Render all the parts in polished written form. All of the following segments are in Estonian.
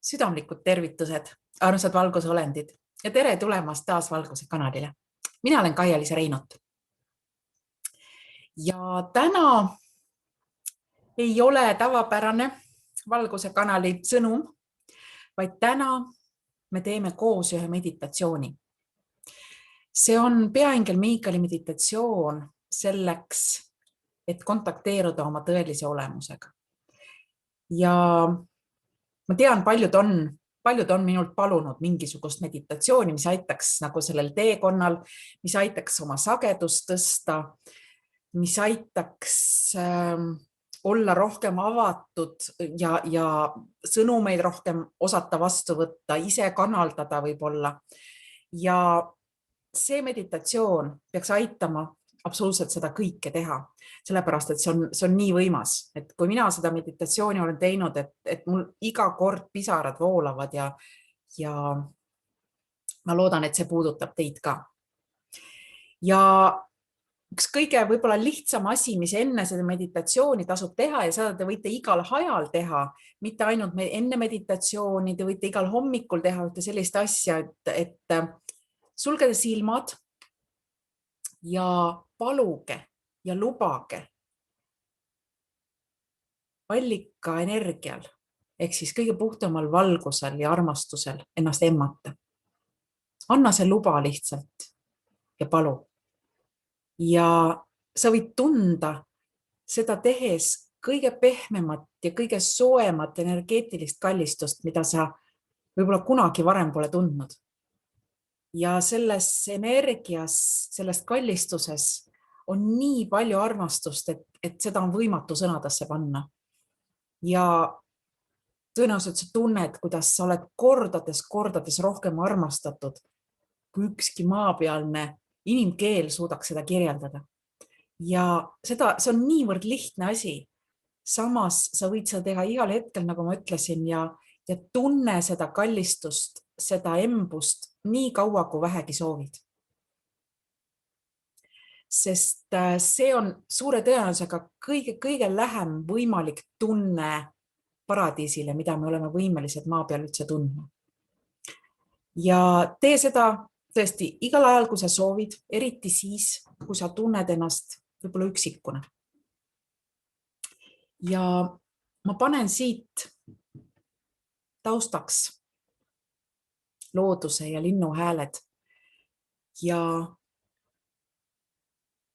Südamlikud tervitused, armsad valgusolendid ja tere tulemast taas Valguse kanalile. Mina olen Kaia-Liisa Reinot. Ja täna ei ole tavapärane Valguse kanali sõnum, vaid täna me teeme koos ühe meditatsiooni. See on peaingel Miikali meditatsioon selleks, et kontakteeruda oma tõelise olemusega. Ja ma tean, paljud on minult palunud mingisugust meditatsiooni, mis aitaks nagu sellel teekonnal, mis aitaks oma sagedust tõsta, mis aitaks olla rohkem avatud ja sõnumeid rohkem osata vastu võtta, ise kanaldada võib-olla. Ja see meditatsioon peaks aitama absoluutselt seda kõike teha, sellepärast, et see on nii võimas, et kui mina seda meditatsiooni olen teinud, et mul iga kord pisarad voolavad ja ma loodan, et see puudutab teid ka. Ja üks kõige võib-olla lihtsam asi, mis enne seda meditatsiooni tasub teha ja seda te võite igal ajal teha, mitte ainult enne meditatsiooni, te võite igal hommikul teha ühte sellist asja, et sulgede silmad ja paluge ja lubage allika energial ehk siis kõige puhtamal valgusel ja armastusel ennast emmata. Anna see luba lihtsalt ja palu. Ja sa võid tunda seda tehes kõige pehmemat ja kõige sooemat energeetilist kallistust, mida sa võib-olla kunagi varem pole tundnud. Ja selles energias, selles kallistuses on nii palju armastust, et seda on võimatu sõnadesse panna. Ja tõenäoliselt sa tunned, kuidas sa oled kordades rohkem armastatud, kui ükski maapealne inimkeel suudaks seda kirjeldada. Ja see on niivõrd lihtne asi. Samas sa võid seda teha igal hetkel, nagu ma ütlesin, ja tunne seda kallistust, seda embust nii kaua, kui vähegi soovid. Sest see on suure tõenäosusega kõige lähem võimalik tunne paradiisile, mida me oleme võimelised maa peal üldse tundma. Ja tee seda tõesti igal ajal, kui sa soovid, eriti siis, kui sa tunned ennast võib-olla üksikuna. Ja ma panen siit taustaks looduse ja linnu hääled ja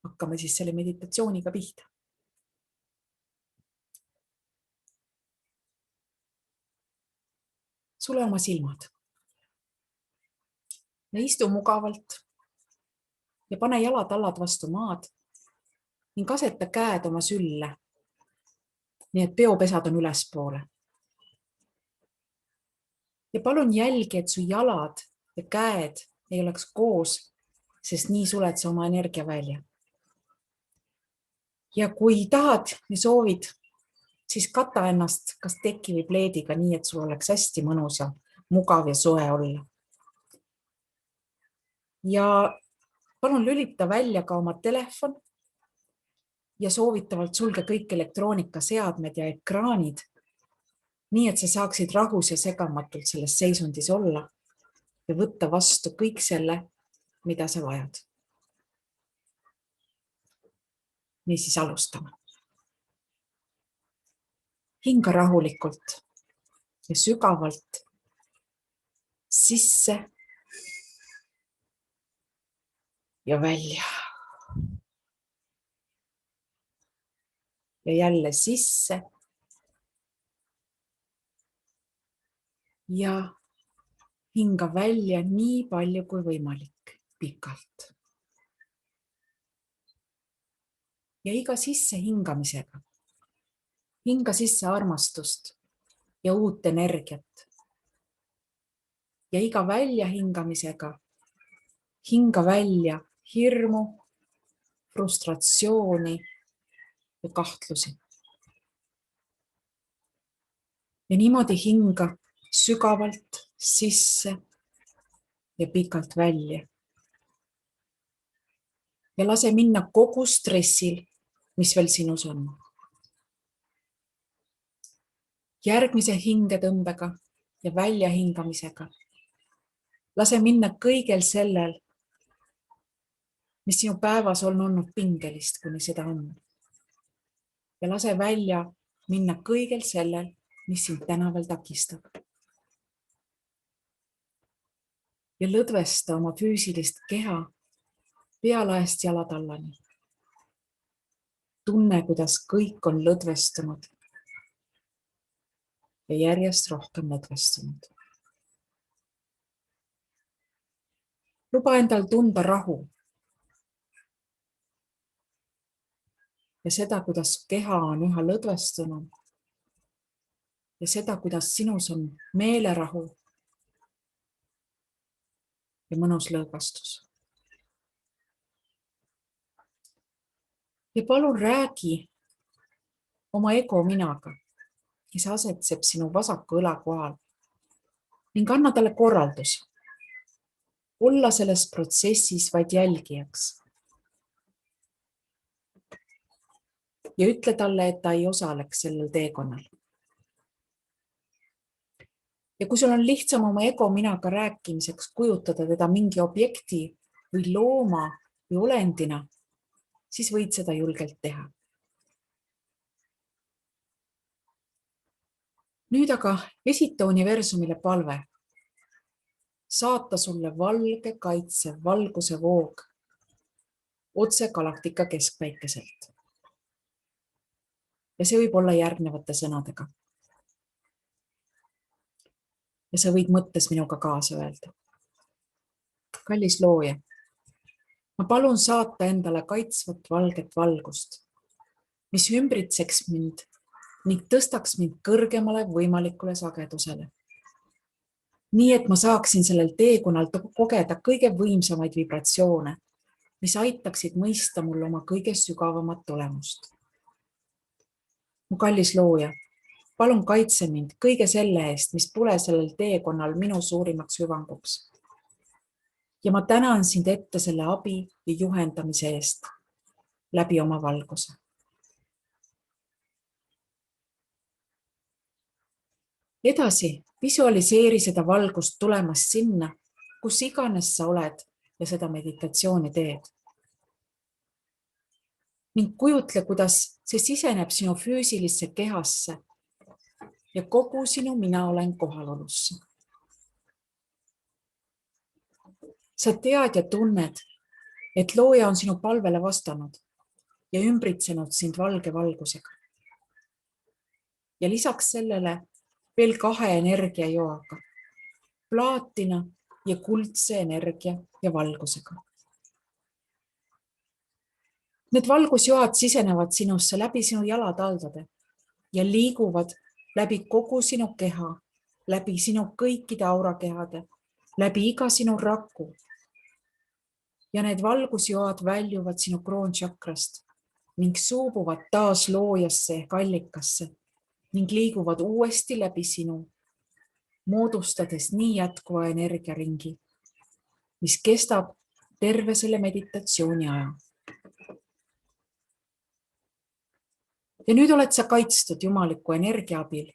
hakkame siis selle meditatsiooniga pihta. Sule oma silmad ja istu mugavalt ja pane jalad-tallad vastu maad ning aseta käed oma sülle, nii et peopesad on ülespoole. Ja palun jälgi, et su jalad ja käed ei oleks koos, sest nii suled sa oma energia välja. Ja kui tahad ja soovid, siis kata ennast kas teki või pleediga nii, et sul oleks hästi mõnus ja mugav ja soe olla. Ja palun lülita välja ka oma telefon ja soovitavalt sulge kõik elektroonikaseadmed ja ekraanid, nii et sa saaksid rahus ja segamatult selles seisundis olla ja võtta vastu kõik selle, mida sa vajad. Nii siis alustame. Hinga rahulikult ja sügavalt sisse ja välja. Ja jälle sisse ja hinga välja nii palju kui võimalik, pikalt. Ja iga sisse hingamisega hinga sisse armastust ja uut energiat. Ja iga välja hingamisega hinga välja hirmu, frustratsiooni ja kahtlusi. Ja niimoodi hinga sügavalt sisse ja pikalt välja. Ja lase minna kogu stressil, mis veel sinus on. Järgmise hingetõmbega ja väljahingamisega. Lase minna kõigel sellel, mis sinu päevas on olnud pingelist, kuni seda on. Ja lase välja minna kõigel sellel, mis sind täna veel takistab. Ja lõdvesta oma füüsilist keha pealaest jalatallani. Tunne, kuidas kõik on lõdvestunud ja järjest rohkem lõdvestunud. Luba endal tunda rahu ja seda, kuidas keha on üha lõdvestunud ja seda, kuidas sinus on meelerahu ja mõnus lõõgastus. Ja palun räägi oma ego minaga, kes asetseb sinu vasaku õla kohal ning anna talle korraldus olla selles protsessis vaid jälgijaks. Ja ütle talle, et ta ei osaleks sellel teekonnal. Ja kui sul on lihtsam oma ego minaga rääkimiseks kujutada teda mingi objekti või looma või olendina, siis võid seda julgelt teha. Nüüd aga esita universumile palve saata sulle valge kaitsev valguse voog otse galaktika keskpäikeselt. Ja see võib olla järgnevate sõnadega. Ja sa võid mõttes minuga kaasa öelda. Kallis looja, ma palun saata endale kaitsvat valget valgust, mis ümbritseks mind ning tõstaks mind kõrgemale võimalikule sagedusele. Nii, et ma saaksin sellel teekonnal kogeda kõige võimsamaid vibratsioone, mis aitaksid mõista mul oma kõige sügavamat olemust. Mu kallis looja, palun kaitse mind kõige selle eest, mis pole sellel teekonnal minu suurimaks hüvanguks. Ja ma tänan sind ette selle abi ja juhendamise eest läbi oma valguse. Edasi visualiseeri seda valgust tulemas sinna, kus iganes sa oled ja seda meditatsiooni teed. Ning kujutle, kuidas see siseneb sinu füüsilisse kehasse ja kogu sinu mina olen kohalolusse. Sa tead ja tunned, et looja on sinu palvele vastanud ja ümbritsenud sind valge valgusega. Ja lisaks sellele veel 2 energiajoaga, plaatina ja kuldse energia ja valgusega. Need valgusjoad sisenevad sinusse läbi sinu jalataldade ja liiguvad läbi kogu sinu keha, läbi sinu kõikide aurakehade, läbi iga sinu raku. Ja need valgusjoad väljuvad sinu kroonšakrast ning suubuvad taas loojasse ehk allikasse ning liiguvad uuesti läbi sinu, moodustades nii jätkuva energiaringi, mis kestab terve selle meditatsiooni aja. Ja nüüd oled sa kaitstud jumaliku energia abil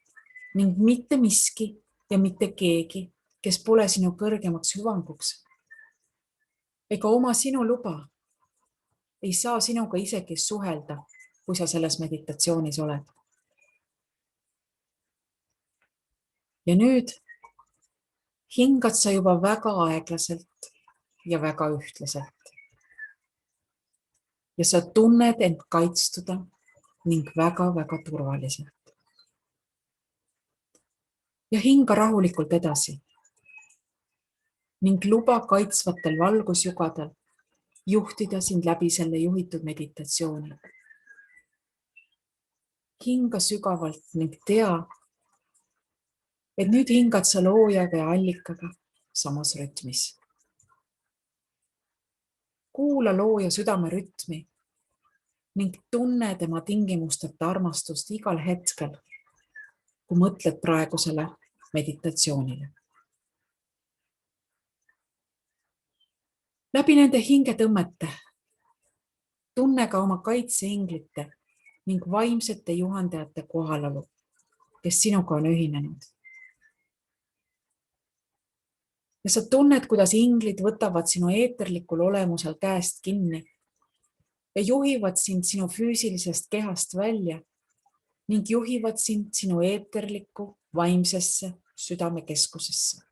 ning mitte miski ja mitte keegi, kes pole sinu kõrgemaks hüvanguks. Ega oma sinu luba ei saa sinuga isegi suhelda, kui sa selles meditatsioonis oled. Ja nüüd hingad sa juba väga aeglaselt ja väga ühtlaselt. Ja sa tunned end kaitstuda ning väga-väga turvaliselt. Ja hinga rahulikult edasi ning luba kaitsvatel valgusjugadel juhtida sind läbi selle juhitud meditatsiooni. Hinga sügavalt ning tea, et nüüd hingad sa loojaga ja allikaga samas rütmis. Kuula looja südame rütmi ning tunne tema tingimusteta armastust igal hetkel, kui mõtled praegusele meditatsioonile. Läbi nende hingetõmmete tunne ka oma kaitseinglite ning vaimsete juhendajate kohalolu, kes sinuga on ühinenud. ja sa tunned, kuidas inglid võtavad sinu eeterlikul olemusel käest kinni ja juhivad sind sinu füüsilisest kehast välja ning juhivad sind sinu eeterlikku vaimsesse südamekeskusesse.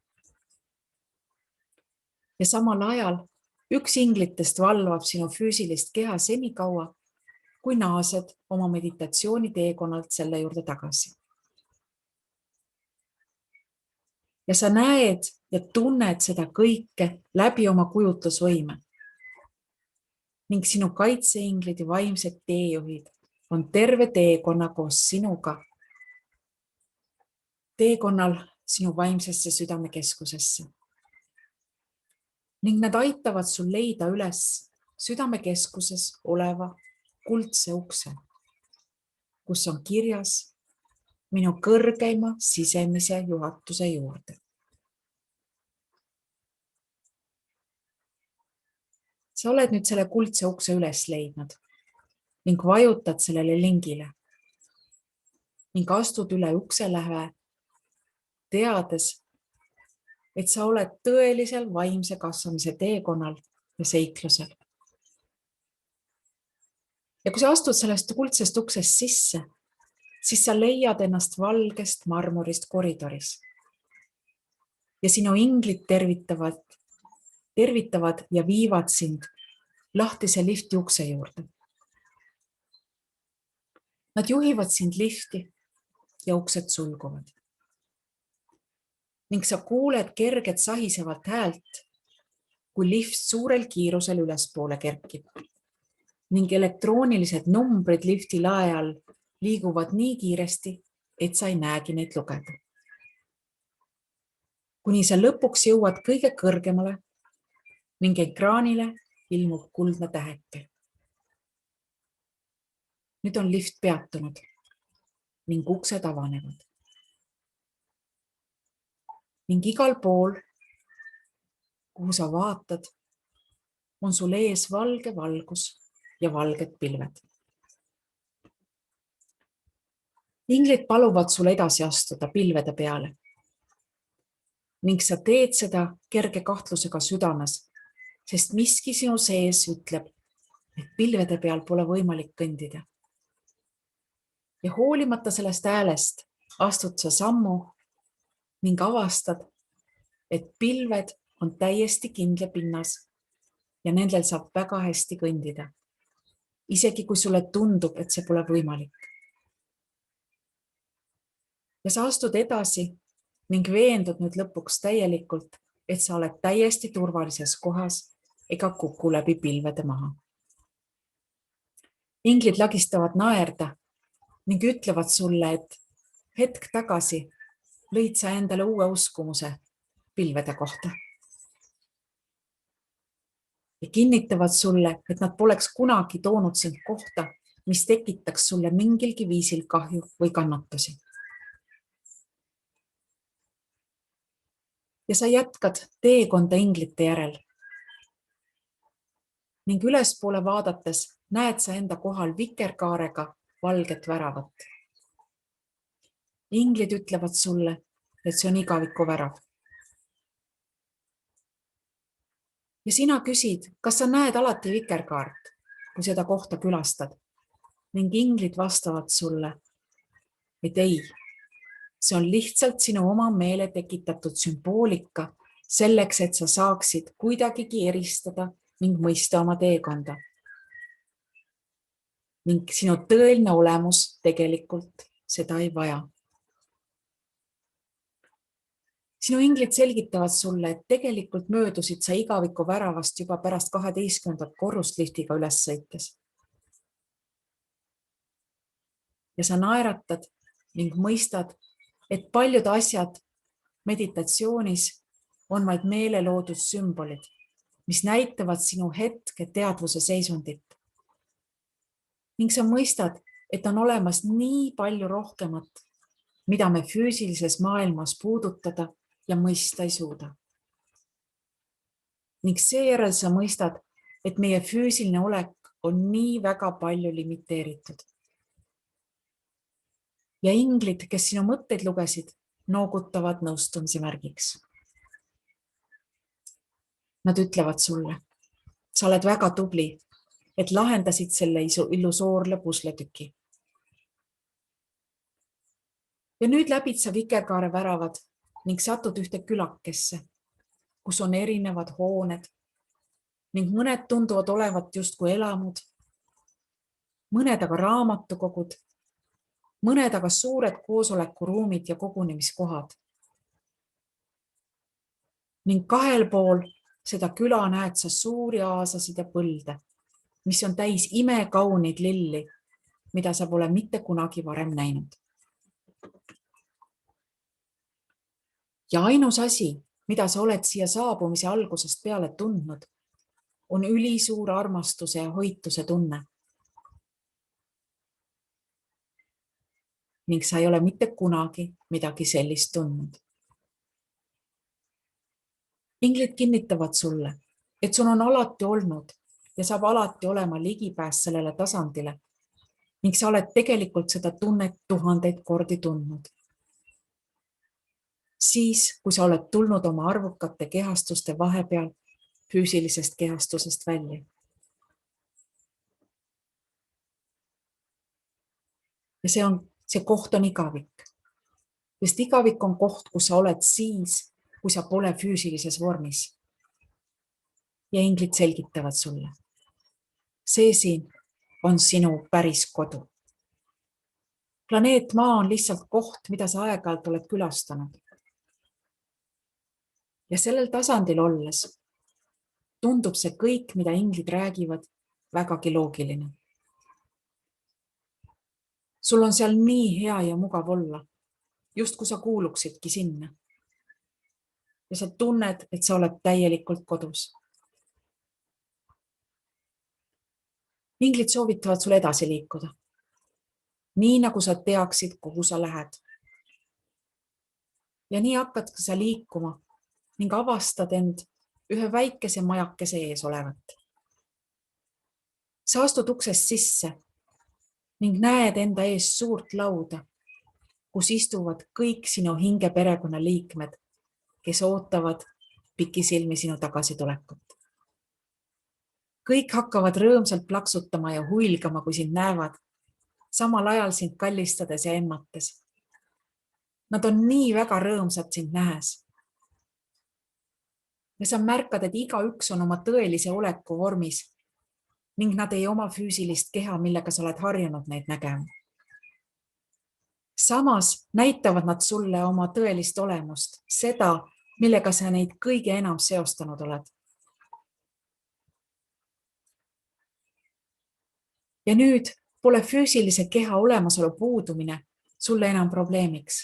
Ja samal ajal üks inglitest valvab sinu füüsilist keha senikaua, kui naased oma meditatsiooni teekonnalt selle juurde tagasi. Ja sa näed ja tunned seda kõike läbi oma kujutlusvõime. Ning sinu kaitseinglid ja vaimsed teejuhid on terve teekonna koos sinuga. Teekonnal sinu vaimsesse südamekeskusesse. Ning nad aitavad sul leida üles südamekeskuses oleva kuldse ukse, kus on kirjas minu kõrgeima sisemise juhatuse juurde. Sa oled nüüd selle kuldse ukse üles leidnud ning vajutad sellele lingile ning astud üle ukselähe, teades, et sa oled tõelisel vaimse kasvamise teekonnal ja seiklusel. Ja kui sa astud sellest kuldsest uksest sisse, siis sa leiad ennast valgest marmorist koridoris. Ja sinu inglid tervitavad ja viivad sind lahtise lifti ukse juurde. Nad juhivad sind lifti ja uksed sulguvad. Ning sa kuuled kerget sahisevat häält, kui lift suurel kiirusel ülespoole kerkib. Ning elektroonilised numbrid lifti lae all liiguvad nii kiiresti, et sa ei näegi neid lugeda. Kuni sa lõpuks jõuad kõige kõrgemale ning ekraanile ilmub kuldne täheke. Nüüd on lift peatunud ning uksed avanevad. Ning igal pool, kuhu sa vaatad, on sul ees valge valgus ja valged pilved. Inglid paluvad sul edasi astuda pilvede peale ning sa teed seda kerge kahtlusega südames, sest miski sinu sees ütleb, et pilvede peal pole võimalik kõndida. Ja hoolimata sellest häälest astud sa sammu ning avastad, et pilved on täiesti kindla pinnas ja nendel saab väga hästi kõndida, isegi kui sulle tundub, et see pole võimalik. Ja sa astud edasi ning veendud nüüd lõpuks täielikult, et sa oled täiesti turvalises kohas ega kuku läbi pilvede maha. Inglid lagistavad naerda ning ütlevad sulle, et hetk tagasi lõid sa endale uue uskumuse pilvede kohta. Ja kinnitavad sulle, et nad poleks kunagi toonud sind kohta, mis tekitaks sulle mingilgi viisil kahju või kannatusi. Ja sa jätkad teekonda inglite järel. Ning ülespoole vaadates näed sa enda kohal vikerkaarega valget väravat. Inglid ütlevad sulle, et see on igaviku värav. Ja sina küsid, kas sa näed alati vikerkaart, kui seda kohta külastad? Ning inglid vastavad sulle, et ei, see on lihtsalt sinu oma meele tekitatud sümboolika selleks, et sa saaksid kuidagigi eristada ning mõista oma teekonda. Ning sinu tõeline olemus tegelikult seda ei vaja. Sinu inglid selgitavad sulle, et tegelikult möödusid sa igaviku väravast juba pärast 12. korrust liftiga üles sõites. Ja sa naeratad ning mõistad, et paljud asjad meditatsioonis on vaid meele loodud sümbolid, mis näitavad sinu hetke teadvuse seisundit. Ning sa mõistad, et on olemas nii palju rohkemat, mida me füüsilises maailmas puudutada ja mõista ei suuda. Ning seejärel sa mõistad, et meie füüsiline olek on nii väga palju limiteeritud. Ja inglid, kes sinu mõtteid lugesid, noogutavad nõustumise märgiks. Nad ütlevad sulle, sa oled väga tubli, et lahendasid selle illusoorle pusletüki. Ja nüüd läbid sa vikerkaare väravad ning satud ühte külakesse, kus on erinevad hooned ning mõned tunduvad olevat justkui elamud, mõned aga raamatukogud, mõned aga suured koosolekuruumid ja kogunemiskohad. Ning kahel pool seda küla näed sa suuri aasasid ja põlde, mis on täis imekaunid lilli, mida sa pole mitte kunagi varem näinud. Ja ainus asi, mida sa oled siia saabumise algusest peale tundnud, on ülisuur armastuse ja hoituse tunne. Ning sa ei ole mitte kunagi midagi sellist tundnud. Inglid kinnitavad sulle, et sul on alati olnud ja saab alati olema ligipääs sellele tasandile ning sa oled tegelikult seda tunnet tuhandeid kordi tundnud. Siis, kui sa oled tulnud oma arvukate kehastuste vahepeal füüsilisest kehastusest välja. Ja see koht on igavik, sest igavik on koht, kus sa oled siis, kui sa pole füüsilises vormis. Ja inglid selgitavad sulle. See siin on sinu päris kodu. Planeet Maa on lihtsalt koht, mida sa aeg-ajalt oled külastanud. Ja sellel tasandil olles tundub see kõik, mida inglid räägivad, vägagi loogiline. Sul on seal nii hea ja mugav olla, just kui sa kuuluksidki sinna. Ja sa tunned, et sa oled täielikult kodus. Inglid soovitavad sul edasi liikuda. Nii nagu sa teaksid, kuhu sa lähed. Ja nii hakkad sa liikuma ning avastad end ühe väikese majakese ees olevat. Sa astud uksest sisse ning näed enda ees suurt lauda, kus istuvad kõik sinu hinge perekonna liikmed, kes ootavad pikisilmi sinu tagasitulekut. Kõik hakkavad rõõmsalt plaksutama ja huilgama, kui sind näevad, samal ajal sind kallistades ja emmates. Nad on nii väga rõõmsad sind nähes. Ja sa märkad, et igaüks on oma tõelise oleku vormis ning nad ei oma füüsilist keha, millega sa oled harjunud neid nägema. Samas näitavad nad sulle oma tõelist olemust, seda, millega sa neid kõige enam seostanud oled. Ja nüüd pole füüsilise keha olemasolu puudumine sulle enam probleemiks.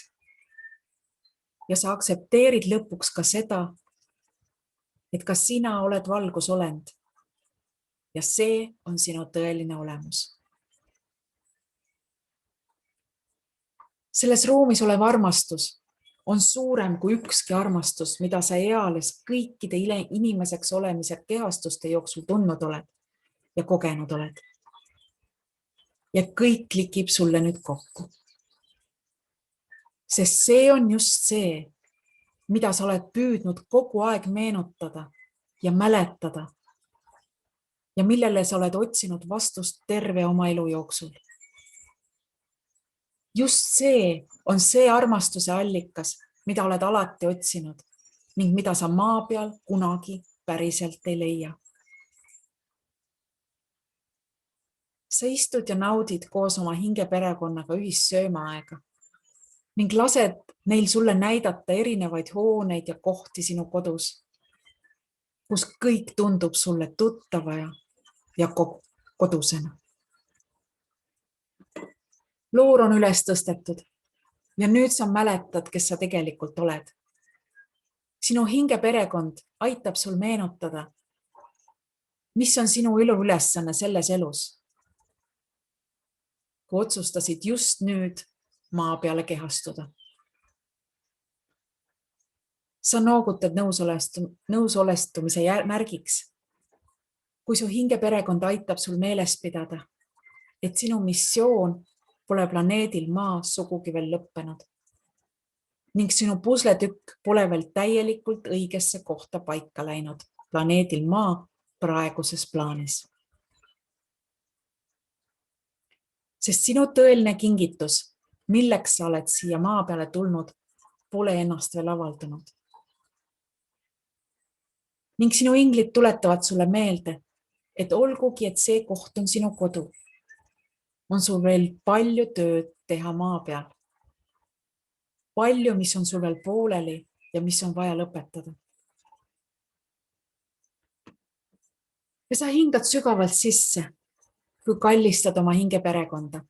Ja sa aktsepteerid lõpuks ka seda, et ka sina oled valgusolend ja see on sinu tõeline olemus. Selles ruumis olev armastus on suurem kui ükski armastus, mida sa eales kõikide inimeseks olemise kehastuste jooksul tundnud oled ja kogenud oled. Ja kõik klikib sulle nüüd kokku. Sest see on just see, mida sa oled püüdnud kogu aeg meenutada ja mäletada ja millele sa oled otsinud vastust terve oma elu jooksul. Just see on see armastuse allikas, mida oled alati otsinud ning mida sa maa peal kunagi päriselt ei leia. Sa istud ja naudid koos oma hingeperekonnaga ühissöömaaega ning lased neil sulle näidata erinevaid hooneid ja kohti sinu kodus, kus kõik tundub sulle tuttava ja kodusena. Loor on üles tõstetud ja nüüd sa mäletad, kes sa tegelikult oled. Sinu hingeperekond aitab sul meenutada, mis on sinu elu ülesanne selles elus, kui otsustasid just nüüd maa peale kehastuda. Sa noogutad nõusolestumise märgiks, kui su hingeperekond aitab sul meeles pidada, et sinu missioon pole planeedil Maa sugugi veel lõppenud ning sinu pusletükk pole veel täielikult õigesse kohta paika läinud. planeedil Maa praeguses plaanis. Sest sinu tõeline kingitus, milleks sa oled siia maa peale tulnud, pole ennast veel avaldanud. Ning sinu inglid tuletavad sulle meelde, et olgugi, et see koht on sinu kodu, on sul veel palju tööd teha maa peal. Palju, mis on sul veel pooleli ja mis on vaja lõpetada. Ja sa hingad sügavalt sisse, kui kallistad oma hinge perekonda.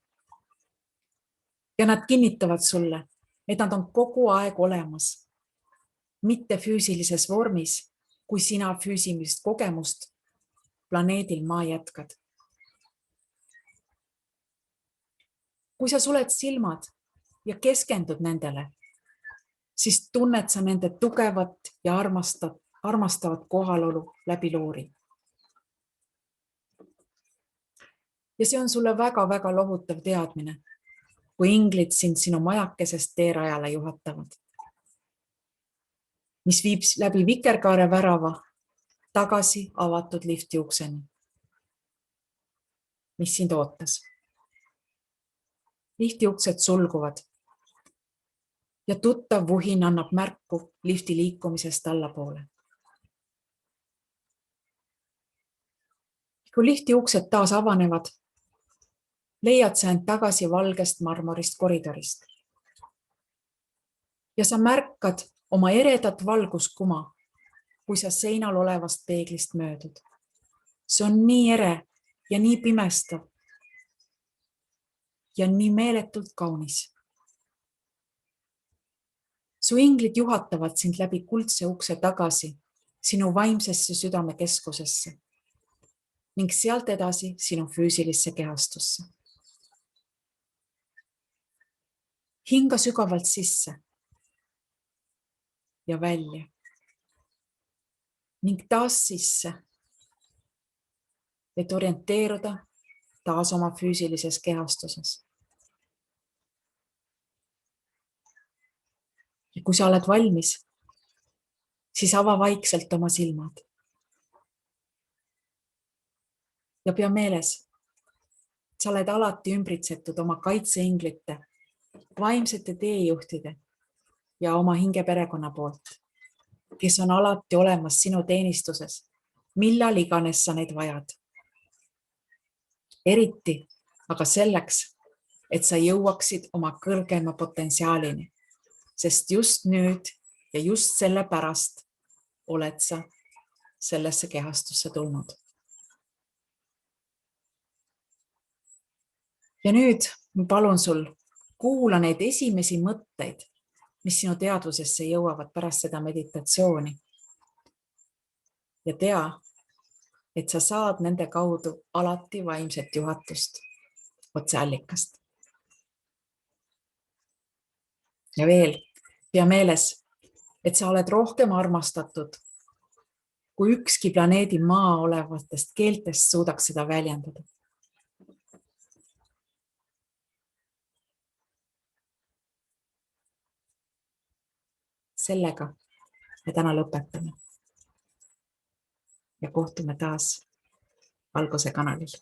Ja nad kinnitavad sulle, et nad on kogu aeg olemas, mitte füüsilises vormis, kui sina füüsilist kogemust planeedil Maa jätkad. Kui sa suled silmad ja keskendud nendele, siis tunned sa nende tugevat ja armastavat kohalolu läbi loori. Ja see on sulle väga-väga lohutav teadmine, kui inglid sind sinu majakesest teerajale juhatavad, mis viib läbi vikerkaare värava tagasi avatud lifti ukseni, mis sind ootas. Lifti uksed sulguvad ja tuttav vuhin annab märku lifti liikumisest allapoole. Kui lifti uksed taas avanevad, leiad sa end tagasi valgest marmorist koridorist. Ja sa märkad oma eredat valguskuma, kui sa seinal olevast peeglist möödud. See on nii ere ja nii pimestav ja nii meeletult kaunis. Su inglid juhatavad sind läbi kuldse ukse tagasi sinu vaimsesse südamekeskusesse ning sealt edasi sinu füüsilisse kehastusse. Hinga sügavalt sisse ja välja ning taas sisse, et orienteeruda taas oma füüsilises kehastuses. Ja kui sa oled valmis, siis ava vaikselt oma silmad. Ja pea meeles, sa oled alati ümbritsetud oma kaitseinglite, vaimsete teejuhtide ja oma hinge perekonna poolt, kes on alati olemas sinu teenistuses, millal iganes sa neid vajad. Eriti aga selleks, et sa jõuaksid oma kõrgema potentsiaalini, sest just nüüd ja just sellepärast oled sa sellesse kehastusse tulnud. Ja nüüd ma palun sul kuula neid esimesi mõtteid, mis sinu teadvusesse jõuavad pärast seda meditatsiooni. Ja tea, et sa saad nende kaudu alati vaimset juhatust otseallikast. Ja veel, pea meeles, et sa oled rohkem armastatud, kui ükski planeedi Maa olevatest keeltest suudaks seda väljendada. Sellega me täna lõpetame ja kohtume taas Valguse kanalil.